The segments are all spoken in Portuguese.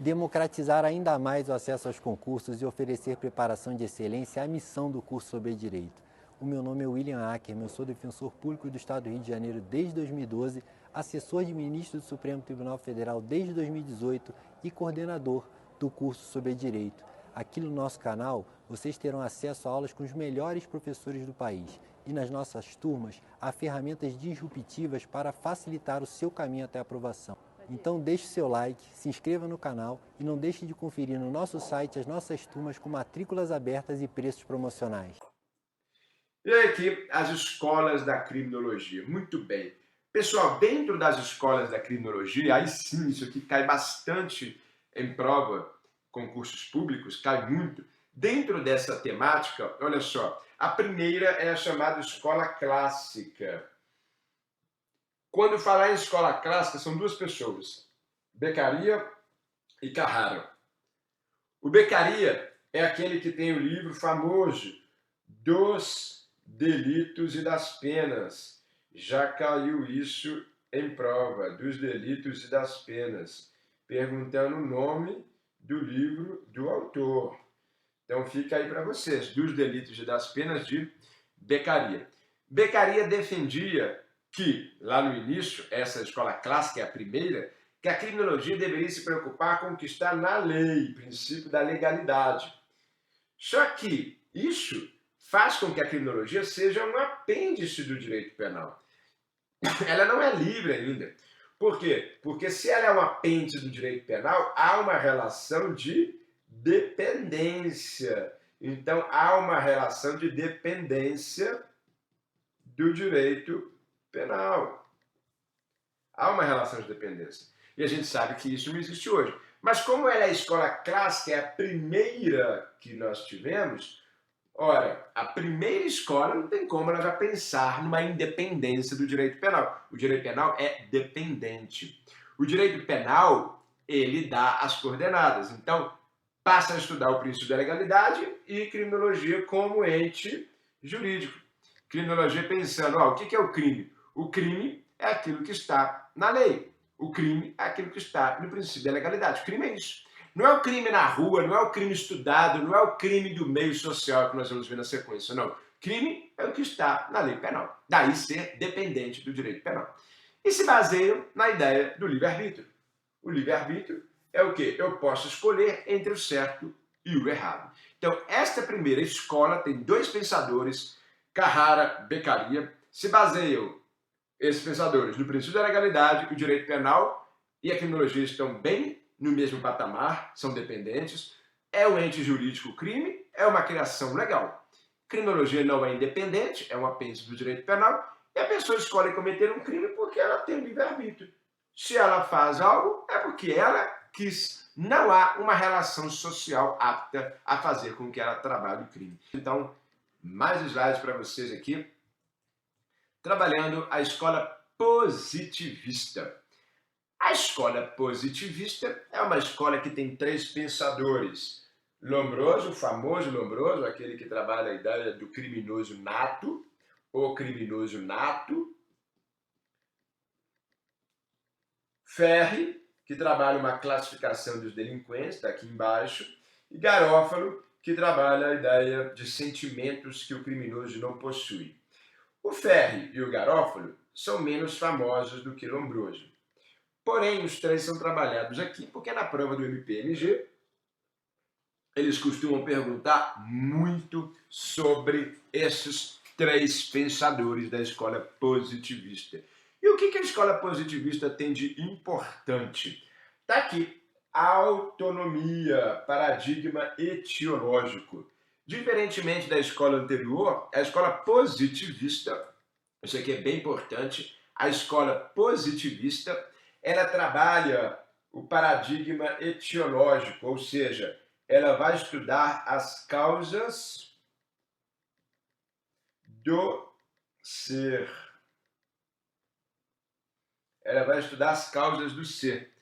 Democratizar ainda mais o acesso aos concursos e oferecer preparação de excelência é a missão do curso sobre direito. O meu nome é William Ackerman, eu sou defensor público do Estado do Rio de Janeiro desde 2012, assessor de ministro do Supremo Tribunal Federal desde 2018 e coordenador do curso sobre direito. Aqui no nosso canal, vocês terão acesso a aulas com os melhores professores do país e nas nossas turmas há ferramentas disruptivas para facilitar o seu caminho até a aprovação. Então deixe seu like, se inscreva no canal e não deixe de conferir no nosso site as nossas turmas com matrículas abertas e preços promocionais. E aí aqui as escolas da criminologia. Muito bem. Pessoal, dentro das escolas da criminologia, aí sim, isso aqui cai bastante em prova, concursos públicos, cai muito. Dentro dessa temática, olha só, a primeira é a chamada escola clássica. Quando falar em escola clássica, são duas pessoas, Beccaria e Carrara. O Beccaria é aquele que tem o livro famoso dos delitos e das penas. Já caiu isso em prova, dos delitos e das penas, perguntando o nome do livro do autor. Então fica aí para vocês, dos delitos e das penas de Beccaria. Beccaria defendia que, lá no início, essa escola clássica é a primeira, que a criminologia deveria se preocupar com o que está na lei, princípio da legalidade. Só que isso faz com que a criminologia seja um apêndice do direito penal. Ela não é livre ainda. Por quê? Porque se ela é um apêndice do direito penal, há uma relação de dependência. Então, há uma relação de dependência do direito penal. Há uma relação de dependência. E a gente sabe que isso não existe hoje. Mas como ela é a escola clássica, é a primeira que nós tivemos, ora, a primeira escola não tem como ela já pensar numa independência do direito penal. O direito penal é dependente. O direito penal, ele dá as coordenadas. Então, passa a estudar o princípio da legalidade e criminologia como ente jurídico. Criminologia pensando, o que é o crime? O crime é aquilo que está na lei. O crime é aquilo que está no princípio da legalidade. O crime é isso. Não é o crime na rua, não é o crime estudado, não é o crime do meio social que nós vamos ver na sequência, não. Crime é o que está na lei penal. Daí ser dependente do direito penal. E se baseiam na ideia do livre-arbítrio. O livre-arbítrio é o quê? Eu posso escolher entre o certo e o errado. Então, esta primeira escola tem dois pensadores, Carrara, Beccaria, se baseiam esses pensadores no princípio da legalidade, o direito penal e a criminologia estão bem no mesmo patamar, são dependentes. É um ente jurídico o crime, é uma criação legal. Criminologia não é independente, é um apêndice do direito penal, e a pessoa escolhe cometer um crime porque ela tem o livre-arbítrio. Se ela faz algo, é porque ela quis. Não há uma relação social apta a fazer com que ela trabalhe o crime. Então, mais slides para vocês aqui, trabalhando a escola positivista. A escola positivista é uma escola que tem três pensadores. Lombroso, o famoso Lombroso, aquele que trabalha a ideia do criminoso nato, o criminoso nato. Ferri, que trabalha uma classificação dos delinquentes, está aqui embaixo. E Garofalo, que trabalha a ideia de sentimentos que o criminoso não possui. O Ferri e o Garofalo são menos famosos do que Lombroso. Porém, os três são trabalhados aqui porque na prova do MPMG eles costumam perguntar muito sobre esses três pensadores da escola positivista. E o que a escola positivista tem de importante? Está aqui, autonomia, paradigma etiológico. Diferentemente da escola anterior, a escola positivista, isso aqui é bem importante, a escola positivista, ela trabalha o paradigma etiológico, ou seja, ela vai estudar as causas do ser. Ela vai estudar as causas do ser.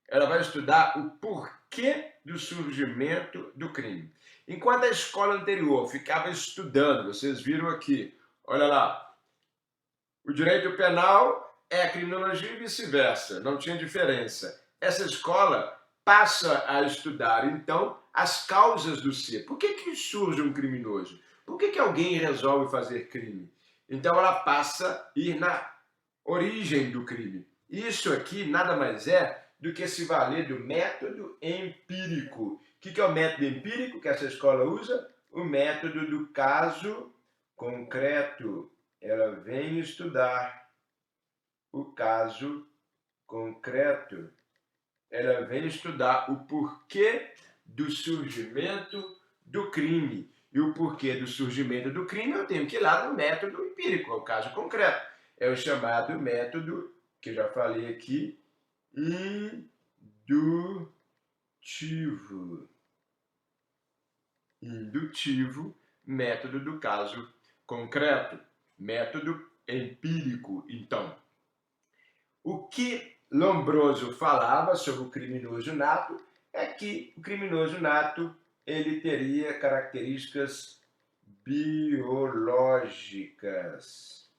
Ela vai estudar o porquê do surgimento do crime. Enquanto a escola anterior ficava estudando, vocês viram aqui, olha lá, o direito penal é a criminologia e vice-versa, não tinha diferença. Essa escola passa a estudar, então, as causas do ser. Por que surge um criminoso? Por que alguém resolve fazer crime? Então, ela passa a ir na origem do crime. Isso aqui nada mais é do que se valer do método empírico. O que é o método empírico que essa escola usa? O método do caso concreto. Ela vem estudar o caso concreto. Ela vem estudar o porquê do surgimento do crime. E o porquê do surgimento do crime eu tenho que ir lá no método empírico, é o caso concreto. É o chamado método, que eu já falei aqui, indutivo. Indutivo, método do caso concreto. Método empírico, então. O que Lombroso falava sobre o criminoso nato é que o criminoso nato ele teria características biológicas.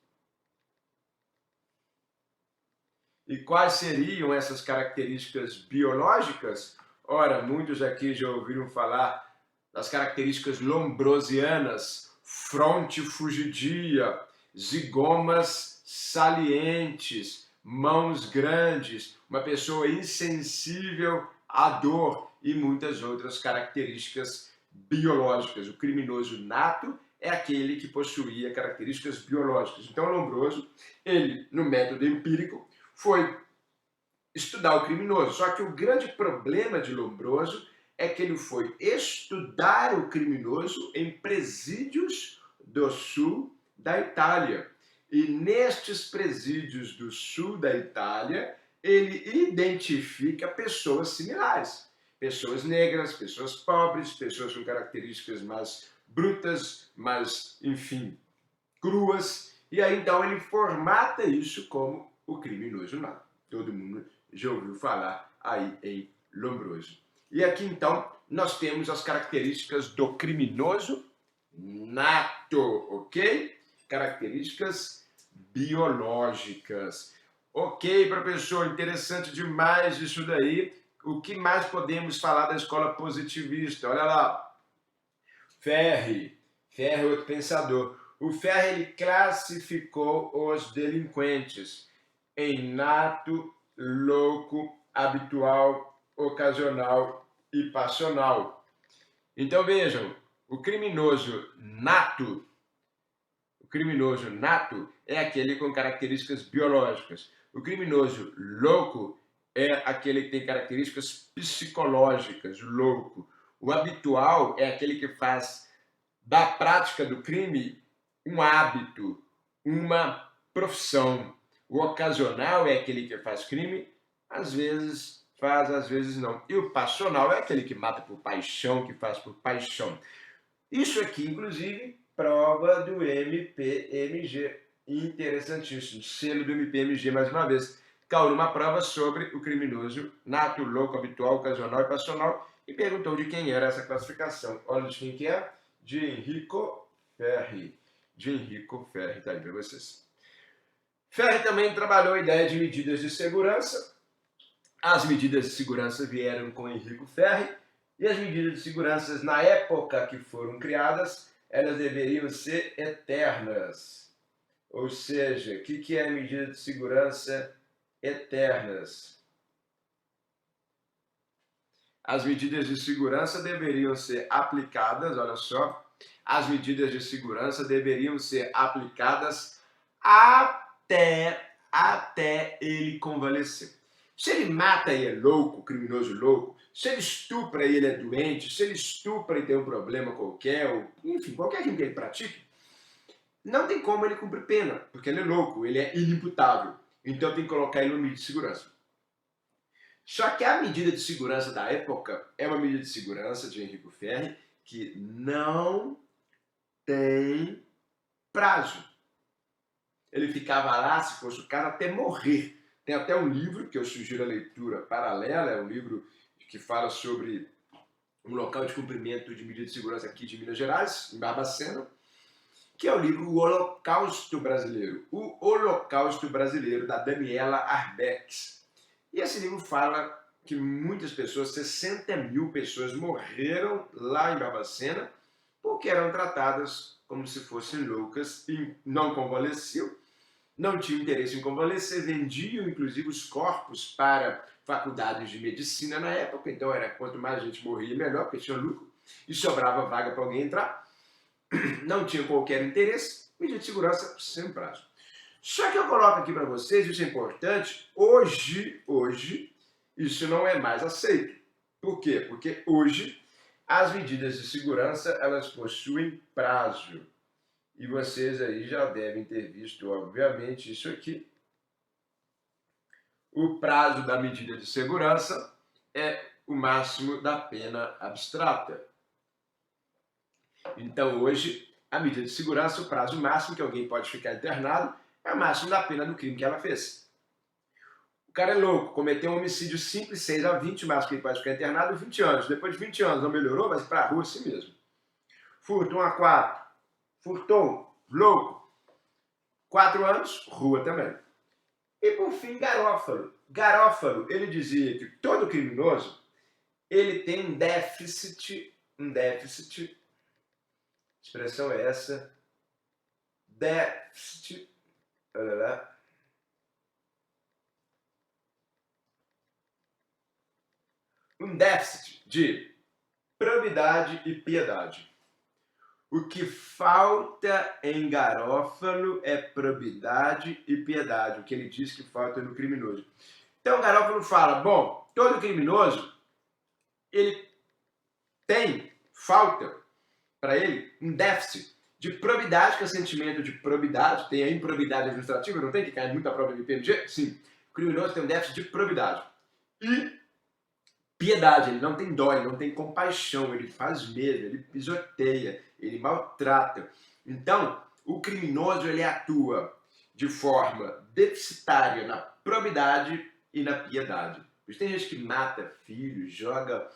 E quais seriam essas características biológicas? Ora, muitos aqui já ouviram falar das características lombrosianas, fronte fugidia, zigomas salientes, mãos grandes, uma pessoa insensível à dor e muitas outras características biológicas. O criminoso nato é aquele que possuía características biológicas. Então, Lombroso, ele, no método empírico, foi estudar o criminoso. Só que o grande problema de Lombroso é que ele foi estudar o criminoso em presídios do sul da Itália. E nestes presídios do sul da Itália, ele identifica pessoas similares. Pessoas negras, pessoas pobres, pessoas com características mais brutas, mais, enfim, cruas. E aí, então, ele formata isso como o criminoso nato. Todo mundo já ouviu falar aí em Lombroso. E aqui, então, nós temos as características do criminoso nato, ok? Características biológicas. Ok, professor, interessante demais isso daí. O que mais podemos falar da escola positivista? Olha lá, Ferri é outro pensador. O Ferri ele classificou os delinquentes em nato, louco, habitual, ocasional e passional. Então vejam, o criminoso nato é aquele com características biológicas. O criminoso louco é aquele que tem características psicológicas, o louco. O habitual é aquele que faz da prática do crime um hábito, uma profissão. O ocasional é aquele que faz crime, às vezes faz, às vezes não. E o passional é aquele que mata por paixão, que faz por paixão. Isso aqui, inclusive, prova do MPMG. Interessantíssimo. Selo do MPMG, mais uma vez. Caiu numa prova sobre o criminoso nato, louco, habitual, ocasional e passional e perguntou de quem era essa classificação. Olha de quem que é? De Enrico Ferri. De Enrico Ferri, tá aí para vocês. Ferri também trabalhou a ideia de medidas de segurança. As medidas de segurança vieram com Enrico Ferri e as medidas de segurança na época que foram criadas, elas deveriam ser eternas. Ou seja, o que é a medida de segurança eternas? As medidas de segurança deveriam ser aplicadas, olha só, as medidas de segurança deveriam ser aplicadas até ele convalescer. Se ele mata e é louco, criminoso louco, se ele estupra e ele é doente, se ele estupra e tem um problema qualquer, ou, enfim, qualquer crime que ele pratique, não tem como ele cumprir pena, porque ele é louco, ele é inimputável. Então tem que colocar ele no limite de segurança. Só que a medida de segurança da época é uma medida de segurança de Enrico Ferri que não tem prazo. Ele ficava lá, se fosse o caso, até morrer. Tem até um livro que eu sugiro a leitura paralela, é um livro que fala sobre um local de cumprimento de medida de segurança aqui de Minas Gerais, em Barbacena, que é o livro O Holocausto Brasileiro. O Holocausto Brasileiro, da Daniela Arbex. E esse livro fala que muitas pessoas, 60 mil pessoas morreram lá em Barbacena porque eram tratadas como se fossem loucas e não convalesciam, não tinham interesse em convalescer, vendiam inclusive os corpos para faculdades de medicina na época, então era quanto mais gente morria melhor, porque tinha lucro, e sobrava vaga para alguém entrar, não tinha qualquer interesse, medida de segurança sem prazo. Só que eu coloco aqui para vocês, isso é importante, hoje, isso não é mais aceito. Por quê? Porque hoje as medidas de segurança, elas possuem prazo. E vocês aí já devem ter visto, obviamente, isso aqui. O prazo da medida de segurança é o máximo da pena abstrata. Então, hoje, a medida de segurança, o prazo máximo que alguém pode ficar internado, é o máximo da pena do crime que ela fez. O cara é louco, cometeu um homicídio simples, 6 a 20, o máximo que ele pode ficar internado, 20 anos. Depois de 20 anos não melhorou, vai para a rua assim mesmo. Furto 1 a 4. Furtou, louco. 4 anos, rua também. E por fim, Garófalo. Garófalo, ele dizia que todo criminoso, ele tem um déficit, expressão é essa, déficit, olha lá, um déficit de probidade e piedade. O que falta em Garófalo é probidade e piedade, o que ele diz que falta no criminoso. Então Garófalo fala, bom, todo criminoso, ele falta para ele um déficit de probidade, que é sentimento de probidade, tem a improbidade administrativa, não tem que cair muita prova de PMG? Sim. O criminoso tem um déficit de probidade. E piedade, ele não tem dó, ele não tem compaixão, ele faz mesmo, ele pisoteia, ele maltrata. Então, o criminoso, ele atua de forma deficitária na probidade e na piedade. Tem gente que mata filho, joga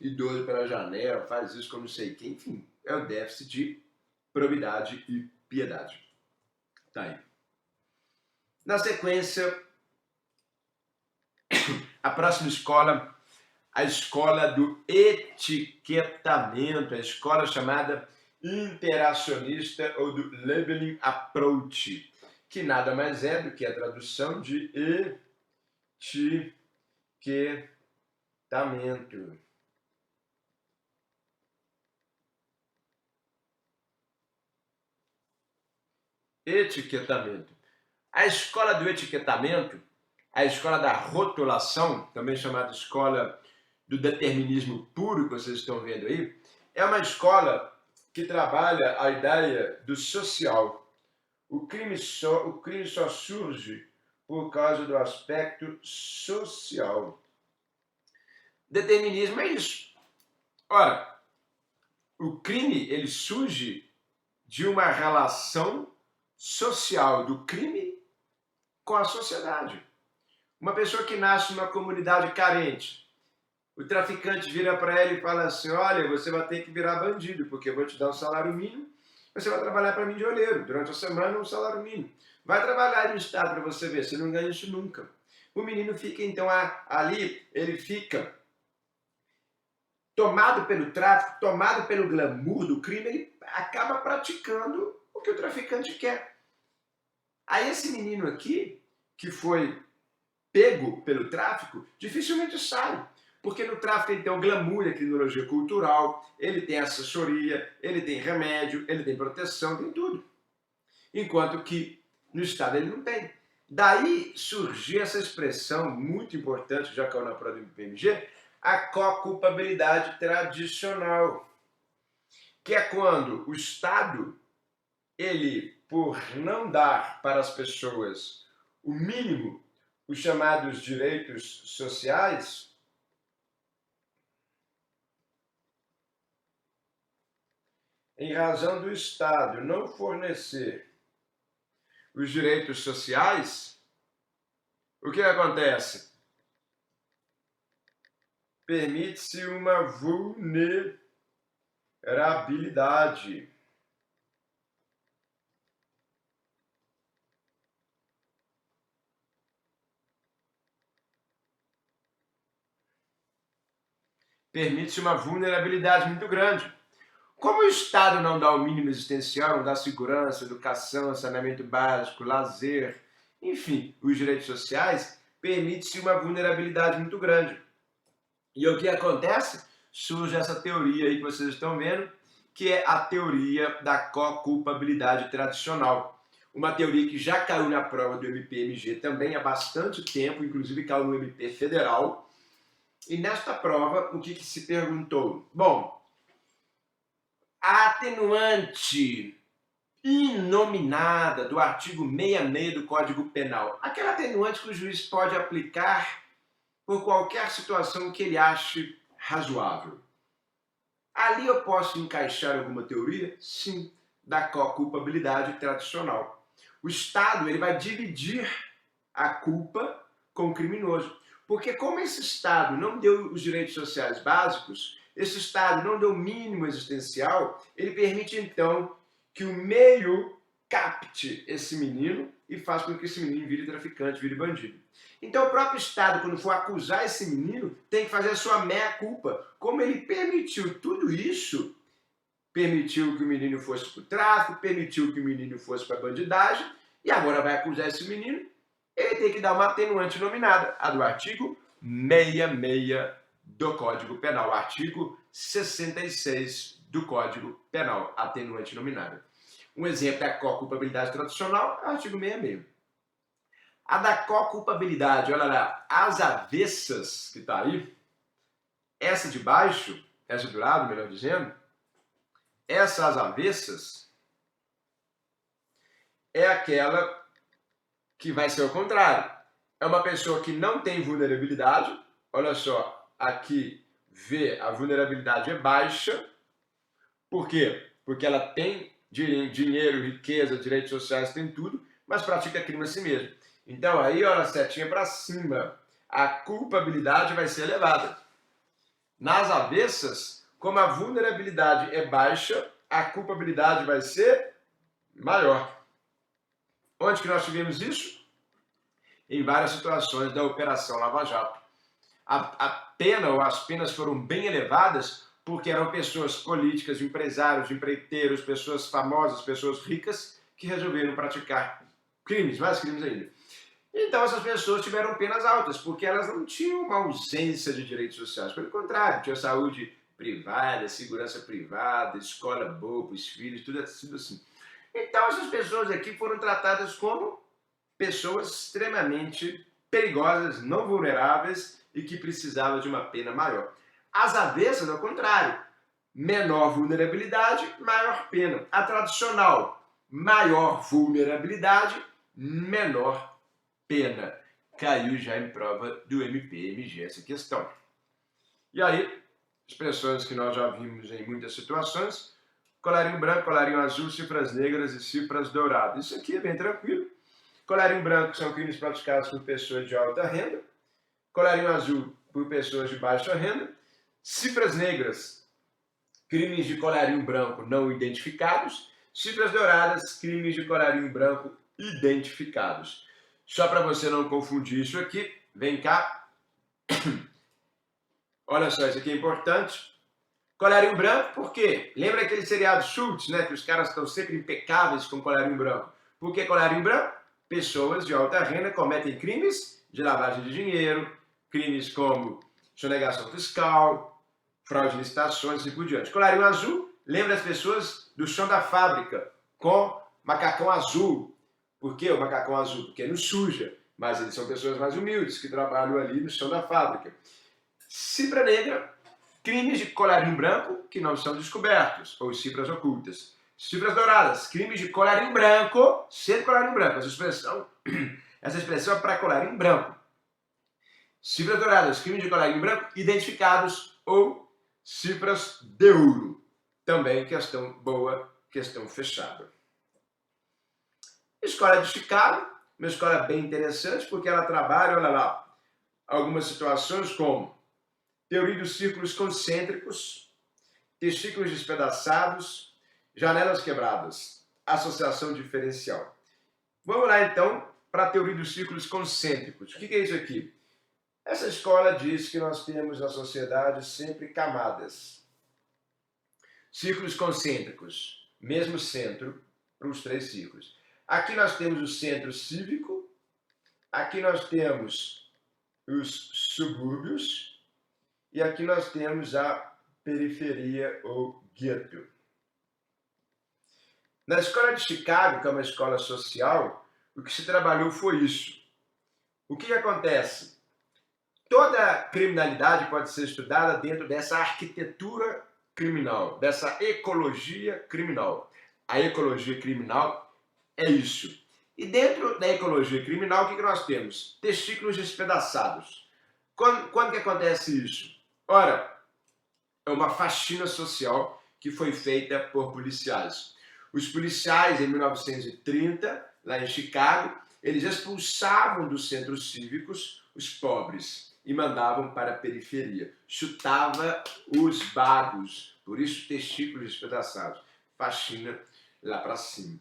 idoso pela janela, faz isso com não sei quem, enfim, é o déficit de probidade e piedade. Tá aí. Na sequência, a próxima escola, a escola do etiquetamento, a escola chamada interacionista ou do labeling approach, que nada mais é do que a tradução de etiquetamento. Etiquetamento. A escola do etiquetamento, a escola da rotulação, também chamada escola do determinismo puro, que vocês estão vendo aí, é uma escola que trabalha a ideia do social. O crime só surge por causa do aspecto social. Determinismo é isso. Ora, o crime ele surge de uma relação social do crime com a sociedade. Uma pessoa que nasce numa comunidade carente, o traficante vira para ela e fala assim, olha, você vai ter que virar bandido, porque eu vou te dar um salário mínimo, você vai trabalhar para mim de olheiro, durante a semana um salário mínimo. Vai trabalhar no Estado para você ver, você não ganha isso nunca. O menino fica então ali, ele fica tomado pelo tráfico, tomado pelo glamour do crime, ele acaba praticando o que o traficante quer. Aí esse menino aqui, que foi pego pelo tráfico, dificilmente sai. Porque no tráfico ele tem o glamour, a tecnologia cultural, ele tem assessoria, ele tem remédio, ele tem proteção, tem tudo. Enquanto que no Estado ele não tem. Daí surgiu essa expressão muito importante, já caiu na prova do PMG, a co-culpabilidade tradicional. Que é quando o Estado, ele, por não dar para as pessoas o mínimo, os chamados direitos sociais, em razão do Estado não fornecer os direitos sociais, o que acontece? Permite-se uma vulnerabilidade. permite-se uma vulnerabilidade muito grande. Como o Estado não dá o mínimo existencial, não dá segurança, educação, saneamento básico, lazer, enfim, os direitos sociais, permite-se uma vulnerabilidade muito grande. E o que acontece? Surge essa teoria aí que vocês estão vendo, que é a teoria da co-culpabilidade tradicional. Uma teoria que já caiu na prova do MPMG também há bastante tempo, inclusive caiu no MP Federal. E nesta prova, o que se perguntou? Bom, a atenuante inominada do artigo 66 do Código Penal, aquela atenuante que o juiz pode aplicar por qualquer situação que ele ache razoável. Ali eu posso encaixar alguma teoria? Sim, da co-culpabilidade tradicional. O Estado ele vai dividir a culpa com o criminoso. Porque como esse Estado não deu os direitos sociais básicos, esse Estado não deu o mínimo existencial, ele permite então que o meio capte esse menino e faça com que esse menino vire traficante, vire bandido. Então o próprio Estado, quando for acusar esse menino, tem que fazer a sua meia-culpa. Como ele permitiu tudo isso, permitiu que o menino fosse para o tráfico, permitiu que o menino fosse para a bandidagem, e agora vai acusar esse menino, ele tem que dar uma atenuante nominada, a do artigo 66 do Código Penal, artigo 66 do Código Penal, atenuante nominada. Um exemplo é a co-culpabilidade tradicional, artigo 66. A da co-culpabilidade, olha lá, as avessas, que está aí, essa de baixo, essa do lado, melhor dizendo, essas avessas é aquela que vai ser o contrário. É uma pessoa que não tem vulnerabilidade, olha só, aqui vê a vulnerabilidade é baixa, por quê? Porque ela tem dinheiro, riqueza, direitos sociais, tem tudo, mas pratica crime a si mesmo. Então aí, olha, setinha para cima, a culpabilidade vai ser elevada. Nas avessas, como a vulnerabilidade é baixa, a culpabilidade vai ser maior. Onde que nós tivemos isso? Em várias situações da Operação Lava Jato. A pena ou as penas foram bem elevadas porque eram pessoas políticas, empresários, empreiteiros, pessoas famosas, pessoas ricas que resolveram praticar crimes, mais crimes ainda. Então essas pessoas tiveram penas altas, porque elas não tinham uma ausência de direitos sociais. Pelo contrário, tinha saúde privada, segurança privada, escola boa para os filhos, tudo assim. Então essas pessoas aqui foram tratadas como pessoas extremamente perigosas, não vulneráveis e que precisavam de uma pena maior. As avessas, ao contrário, menor vulnerabilidade, maior pena. A tradicional, maior vulnerabilidade, menor pena. Caiu já em prova do MPMG essa questão. E aí, expressões que nós já vimos em muitas situações, colarinho branco, colarinho azul, cifras negras e cifras douradas. Isso aqui é bem tranquilo. Colarinho branco são crimes praticados por pessoas de alta renda. Colarinho azul por pessoas de baixa renda. Cifras negras, crimes de colarinho branco não identificados. Cifras douradas, crimes de colarinho branco identificados. Só para você não confundir isso aqui, vem cá. Olha só, isso aqui é importante. Colarinho branco, por quê? Lembra aquele seriado Suits, né? Que os caras estão sempre impecáveis com colarinho branco. Por que colarinho branco? Pessoas de alta renda cometem crimes de lavagem de dinheiro, crimes como sonegação fiscal, fraude de licitações e por diante. Colarinho azul, lembra as pessoas do chão da fábrica com macacão azul. Por que o macacão azul? Porque não suja, mas eles são pessoas mais humildes que trabalham ali no chão da fábrica. Cifra negra, crimes de colarinho branco que não são descobertos, ou cifras ocultas. Cifras douradas, crimes de colarinho branco, sempre colarinho branco. Essa expressão é para colarinho branco. Cifras douradas, crimes de colarinho branco identificados ou cifras de ouro. Também questão boa, questão fechada. Escola de Chicago, uma escola bem interessante porque ela trabalha, olha lá, algumas situações como teoria dos círculos concêntricos, testículos despedaçados, janelas quebradas, associação diferencial. Vamos lá então para a teoria dos círculos concêntricos. O que é isso aqui? Essa escola diz que nós temos na sociedade sempre camadas, círculos concêntricos, mesmo centro para os 3 círculos. Aqui nós temos o centro cívico, aqui nós temos os subúrbios e aqui nós temos a periferia ou gueto. Na escola de Chicago, que é uma escola social, o que se trabalhou foi isso. O que acontece? Toda criminalidade pode ser estudada dentro dessa arquitetura criminal, dessa ecologia criminal. A ecologia criminal é isso. E dentro da ecologia criminal, o que nós temos? Testículos despedaçados. Quando que acontece isso? Ora, é uma faxina social que foi feita por policiais. Os policiais, em 1930, lá em Chicago, eles expulsavam dos centros cívicos os pobres e mandavam para a periferia. Chutava os bagos, por isso testículos despedaçados. Faxina lá para cima.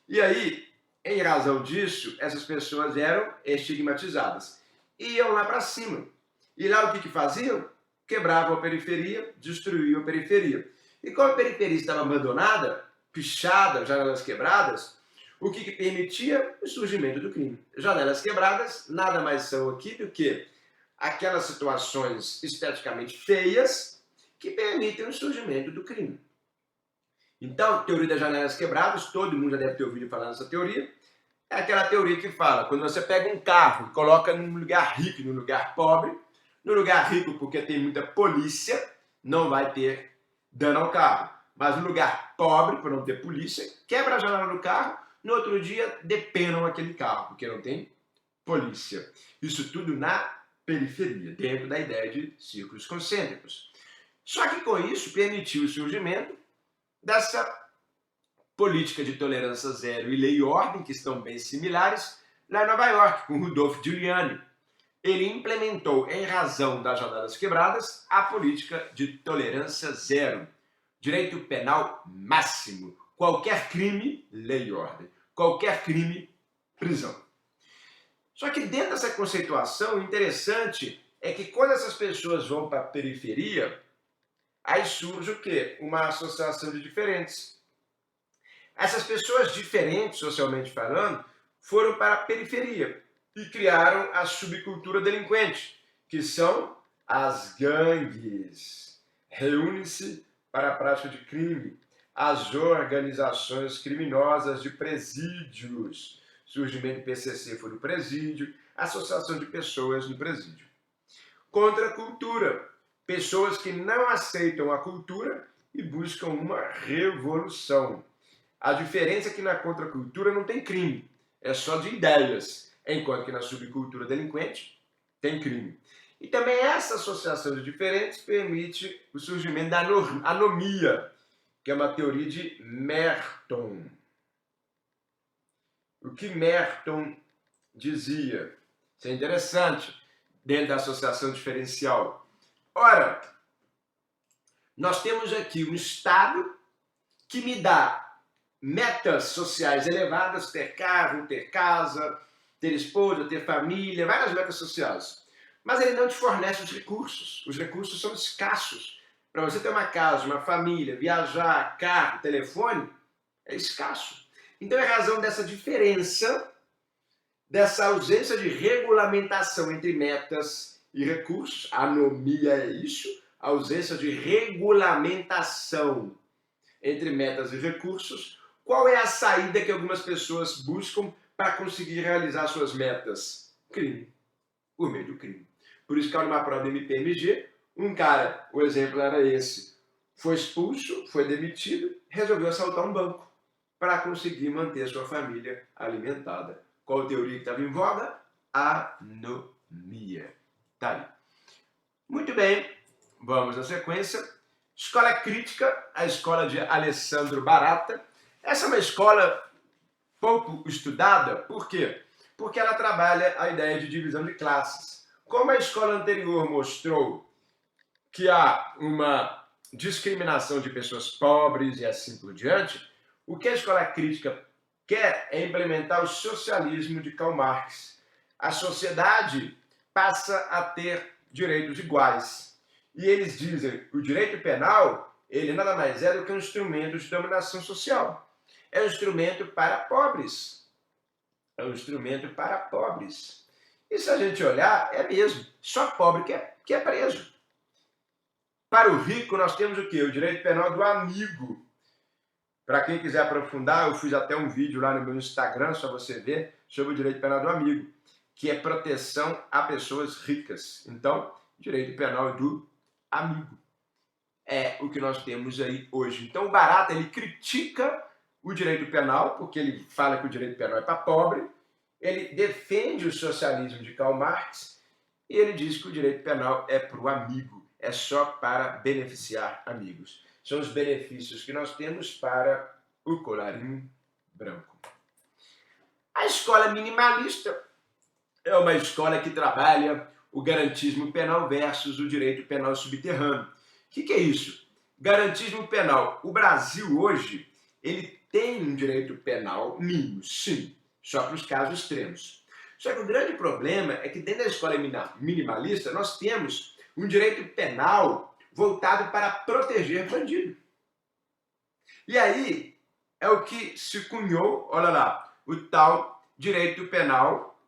E aí, em razão disso, essas pessoas eram estigmatizadas. Iam lá para cima. E lá o que faziam? Quebravam a periferia, destruíam a periferia. E como a periferia estava abandonada, pichada, janelas quebradas, o que permitia o surgimento do crime. Janelas quebradas nada mais são aqui do que aquelas situações esteticamente feias que permitem o surgimento do crime. Então, teoria das janelas quebradas, todo mundo já deve ter ouvido falar nessa teoria, é aquela teoria que fala, quando você pega um carro e coloca num lugar rico e num lugar pobre, no lugar rico porque tem muita polícia, não vai ter dano ao carro. Mas no lugar pobre, por não ter polícia, quebra a janela do carro, no outro dia depenam aquele carro, porque não tem polícia. Isso tudo na periferia, dentro da ideia de círculos concêntricos. Só que com isso permitiu o surgimento dessa política de tolerância zero e lei e ordem, que estão bem similares, lá em Nova York, com Rudolph Giuliani. Ele implementou, em razão das janelas quebradas, a política de tolerância zero. Direito penal máximo. Qualquer crime, lei e ordem. Qualquer crime, prisão. Só que dentro dessa conceituação, o interessante é que quando essas pessoas vão para a periferia, aí surge o quê? Uma associação de diferentes. Essas pessoas diferentes, socialmente falando, foram para a periferia e criaram a subcultura delinquente, que são as gangues. Reúne-se para a prática de crime, as organizações criminosas de presídios. Surgimento do PCC foi no presídio, associação de pessoas no presídio. Contra a cultura, pessoas que não aceitam a cultura e buscam uma revolução. A diferença é que na contracultura não tem crime, é só de ideias, enquanto que na subcultura delinquente tem crime. E também essa associação de diferentes permite o surgimento da anomia, que é uma teoria de Merton. O que Merton dizia? Isso é interessante, dentro da associação diferencial. Ora, nós temos aqui um Estado que me dá metas sociais elevadas, ter carro, ter casa, ter esposa, ter família, várias metas sociais. Mas ele não te fornece os recursos. Os recursos são escassos. Para você ter uma casa, uma família, viajar, carro, telefone, é escasso. Então, é razão dessa diferença, dessa ausência de regulamentação entre metas e recursos, a anomia é isso, a ausência de regulamentação entre metas e recursos. Qual é a saída que algumas pessoas buscam para conseguir realizar suas metas? Crime. Por meio do crime. Por isso que numa prova do MPMG, um cara, o exemplo era esse, foi expulso, foi demitido, resolveu assaltar um banco para conseguir manter sua família alimentada. Qual a teoria que estava em voga? Anomia. Tá aí. Muito bem, vamos na sequência. Escola crítica, a escola de Alessandro Barata. Essa é uma escola pouco estudada, por quê? Porque ela trabalha a ideia de divisão de classes. Como a escola anterior mostrou que há uma discriminação de pessoas pobres e assim por diante, o que a escola crítica quer é implementar o socialismo de Karl Marx. A sociedade passa a ter direitos iguais. E eles dizem que o direito penal, ele nada mais é do que um instrumento de dominação social. É um instrumento para pobres. É um instrumento para pobres. E se a gente olhar, é mesmo. Só pobre que é preso. Para o rico, nós temos o quê? O direito penal do amigo. Para quem quiser aprofundar, eu fiz até um vídeo lá no meu Instagram, só você ver, sobre o direito penal do amigo, que é proteção a pessoas ricas. Então, direito penal do amigo é o que nós temos aí hoje. Então, o Barata, ele critica o direito penal, porque ele fala que o direito penal é para pobre, ele defende o socialismo de Karl Marx e ele diz que o direito penal é para o amigo, é só para beneficiar amigos. São os benefícios que nós temos para o colarinho branco. A escola minimalista é uma escola que trabalha o garantismo penal versus o direito penal subterrâneo. O que é isso? Garantismo penal. O Brasil hoje, ele tem um direito penal mínimo, sim, só para os casos extremos. Só que o grande problema é que dentro da escola minimalista nós temos um direito penal voltado para proteger bandido. E aí é o que se cunhou, olha lá, o tal direito penal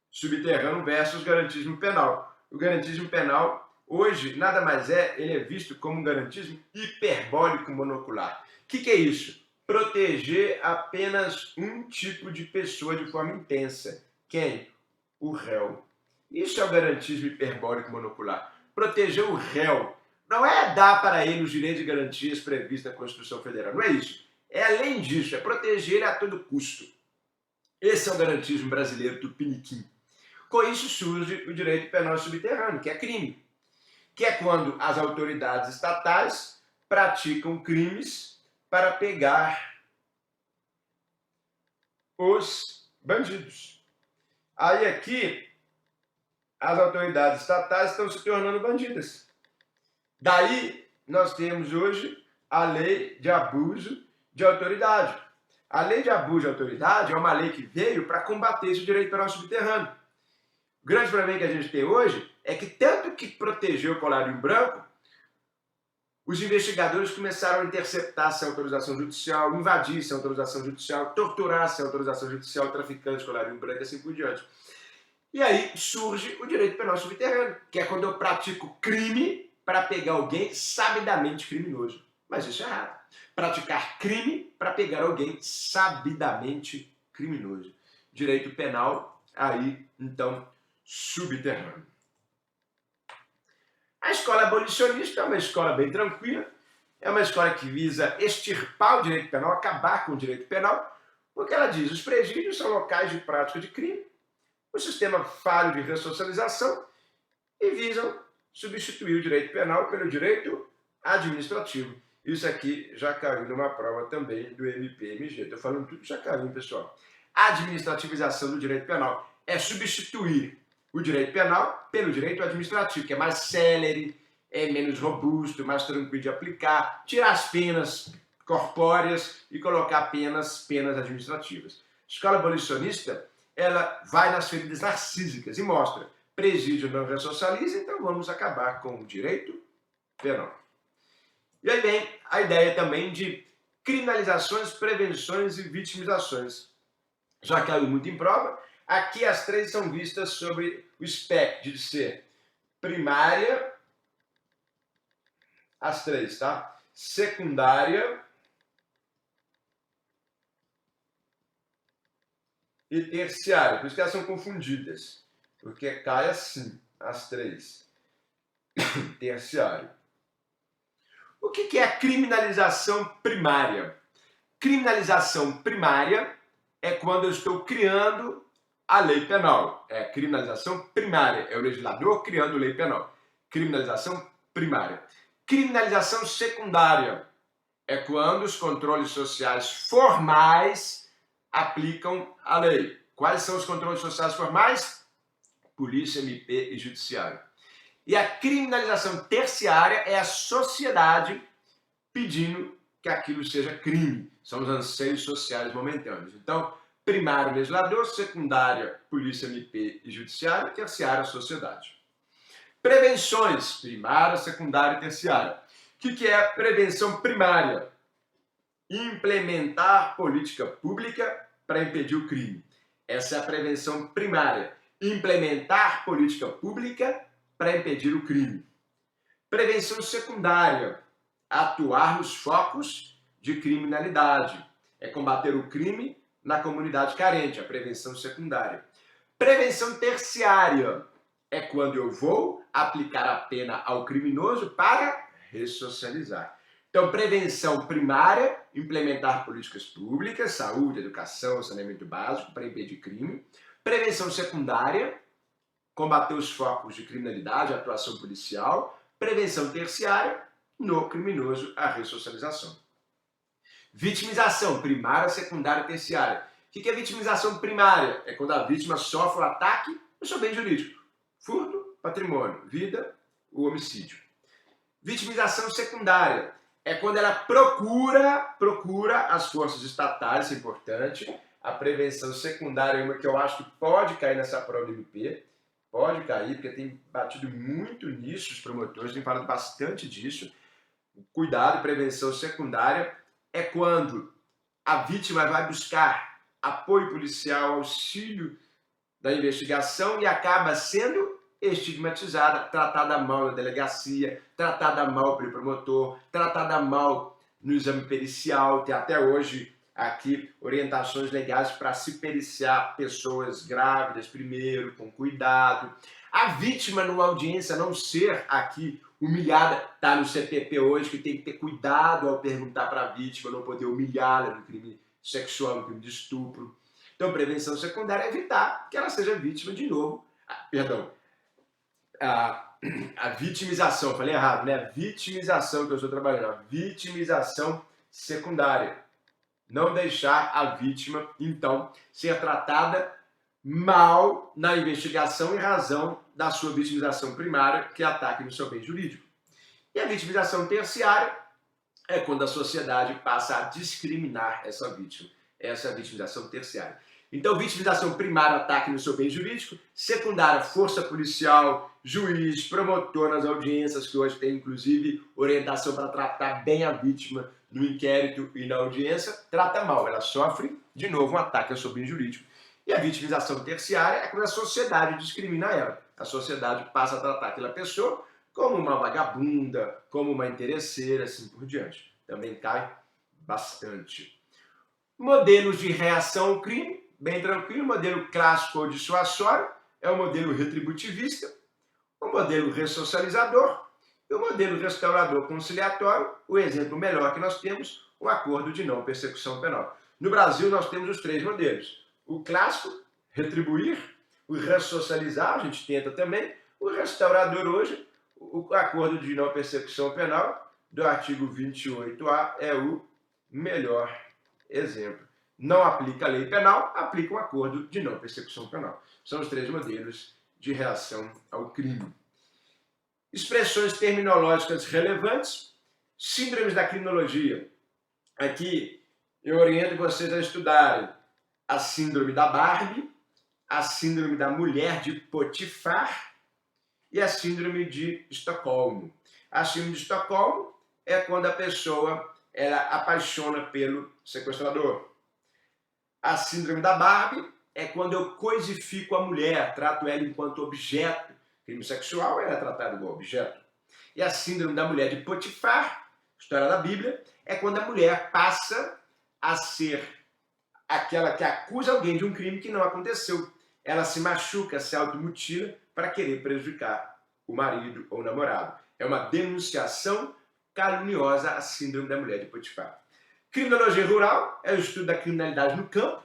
subterrâneo versus garantismo penal. O garantismo penal, hoje, nada mais ele é visto como um garantismo hiperbólico monocular. O que é isso? Proteger apenas um tipo de pessoa de forma intensa. Quem? O réu. Isso é o garantismo hiperbólico monocular. Proteger o réu. Não é dar para ele os direitos e garantias previstos na Constituição Federal. Não é isso. É além disso, é proteger ele a todo custo. Esse é o garantismo brasileiro do piniquim. Com isso surge o direito penal subterrâneo, que é crime. Que é quando as autoridades estatais praticam crimes para pegar os bandidos. Aí aqui, as autoridades estatais estão se tornando bandidas. Daí, nós temos hoje a lei de abuso de autoridade. A lei de abuso de autoridade é uma lei que veio para combater esse direito penal subterrâneo. O grande problema que a gente tem hoje é que tanto que protegeu o colarinho branco, os investigadores começaram a interceptar sem autorização judicial, invadir sem autorização judicial, torturar sem autorização judicial traficantes, colarinho branco e assim por diante. E aí surge o direito penal subterrâneo, que é quando eu pratico crime para pegar alguém sabidamente criminoso. Mas isso é errado. Praticar crime para pegar alguém sabidamente criminoso. Direito penal aí, então, subterrâneo. A escola abolicionista é uma escola bem tranquila, é uma escola que visa extirpar o direito penal, acabar com o direito penal, porque ela diz que os presídios são locais de prática de crime, o sistema falho de ressocialização e visam substituir o direito penal pelo direito administrativo. Isso aqui já caiu numa prova também do MPMG. Estou falando tudo que já caiu, pessoal. A administrativização do direito penal é substituir o direito penal pelo direito administrativo, que é mais célere, é menos robusto, mais tranquilo de aplicar, tirar as penas corpóreas e colocar apenas penas administrativas. A escola abolicionista, ela vai nas feridas narcísicas e mostra: presídio não ressocializa, então vamos acabar com o direito penal. E aí vem a ideia também de criminalizações, prevenções e vitimizações. Já caiu muito em prova. Aqui as três são vistas sobre o espectro de ser primária, as três, tá? Secundária e terciária. Por isso que elas são confundidas. Porque cai assim, as três. Terciário. O que é a criminalização primária? Criminalização primária é quando eu estou criando a lei penal. É criminalização primária. É o legislador criando lei penal. Criminalização primária. Criminalização secundária é quando os controles sociais formais aplicam a lei. Quais são os controles sociais formais? Polícia, MP e judiciário. E a criminalização terciária é a sociedade pedindo que aquilo seja crime. São os anseios sociais momentâneos. Então, primário, legislador, secundária, polícia, MP e judiciário, terciária, sociedade. Prevenções, primária, secundária e terciária. O que é prevenção primária? Implementar política pública para impedir o crime. Essa é a prevenção primária. Implementar política pública para impedir o crime. Prevenção secundária. Atuar nos focos de criminalidade. É combater o crime na comunidade carente, a prevenção secundária. Prevenção terciária. É quando eu vou aplicar a pena ao criminoso para ressocializar. Então, prevenção primária, implementar políticas públicas, saúde, educação, saneamento básico para impedir crime. Prevenção secundária, combater os focos de criminalidade, atuação policial. Prevenção terciária, no criminoso, a ressocialização. Vitimização, primária, secundária e terciária. O que é vitimização primária? É quando a vítima sofre o ataque no seu bem jurídico. Furto, patrimônio, vida, o homicídio. Vitimização secundária é quando ela procura as forças estatais, isso é importante. A prevenção secundária é uma que eu acho que pode cair nessa prova do MP. Pode cair, porque tem batido muito nisso, os promotores têm falado bastante disso. Cuidado, prevenção secundária é quando a vítima vai buscar apoio policial, auxílio da investigação e acaba sendo estigmatizada, tratada mal na delegacia, tratada mal pelo promotor, tratada mal no exame pericial. Tem até hoje aqui orientações legais para se periciar pessoas grávidas primeiro, com cuidado. A vítima numa audiência não ser aqui humilhada, está no CPP hoje que tem que ter cuidado ao perguntar para a vítima, não poder humilhá-la no crime sexual, no crime de estupro. Então, prevenção secundária é evitar que ela seja vítima de novo. A vitimização, falei errado, né? A vitimização que eu estou trabalhando, a vitimização secundária. Não deixar a vítima, então, ser tratada mal na investigação em razão da sua vitimização primária, que é ataque no seu bem jurídico. E a vitimização terciária é quando a sociedade passa a discriminar essa vítima. Essa é a vitimização terciária. Então, vitimização primária, ataque no seu bem jurídico. Secundária, força policial, juiz, promotor nas audiências, que hoje tem, inclusive, orientação para tratar bem a vítima no inquérito e na audiência. Trata mal, ela sofre, de novo, um ataque ao seu bem jurídico. E a vitimização terciária é quando a sociedade discrimina ela. A sociedade passa a tratar aquela pessoa como uma vagabunda, como uma interesseira, assim por diante. Também cai bastante. Modelos de reação ao crime, bem tranquilo. Modelo clássico ou dissuasório é o modelo retributivista, o modelo ressocializador e o modelo restaurador conciliatório. O exemplo melhor que nós temos, o acordo de não persecução penal. No Brasil, nós temos os três modelos. O clássico, retribuir, o ressocializar, a gente tenta também. O restaurador hoje, o acordo de não persecução penal do artigo 28A é o melhor exemplo. Não aplica a lei penal, aplica um acordo de não persecução penal. São os três modelos de reação ao crime. Expressões terminológicas relevantes, síndromes da criminologia. Aqui eu oriento vocês a estudarem a síndrome da Barbie, a síndrome da mulher de Potifar e a síndrome de Estocolmo. A síndrome de Estocolmo é quando a pessoa ela apaixona pelo sequestrador. A síndrome da Barbie é quando eu coisifico a mulher, trato ela enquanto objeto. Crime sexual ela é tratada igual objeto. E a síndrome da mulher de Potifar, história da Bíblia, é quando a mulher passa a ser aquela que acusa alguém de um crime que não aconteceu. Ela se machuca, se automutila para querer prejudicar o marido ou o namorado. É uma denunciação caluniosa a síndrome da mulher de Potifar. Criminologia rural é o estudo da criminalidade no campo,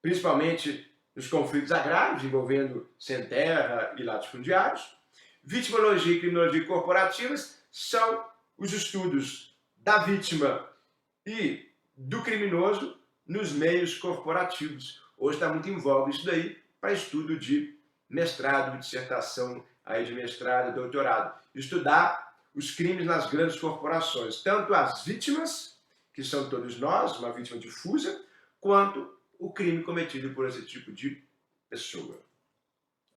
principalmente nos conflitos agrários envolvendo sem terra e latifundiários. Vitimologia e criminologia corporativas são os estudos da vítima e do criminoso nos meios corporativos. Hoje está muito em voga isso daí para estudo de mestrado, dissertação, aí de mestrado, doutorado. Estudar os crimes nas grandes corporações, tanto as vítimas, que são todos nós, uma vítima difusa, quanto o crime cometido por esse tipo de pessoa.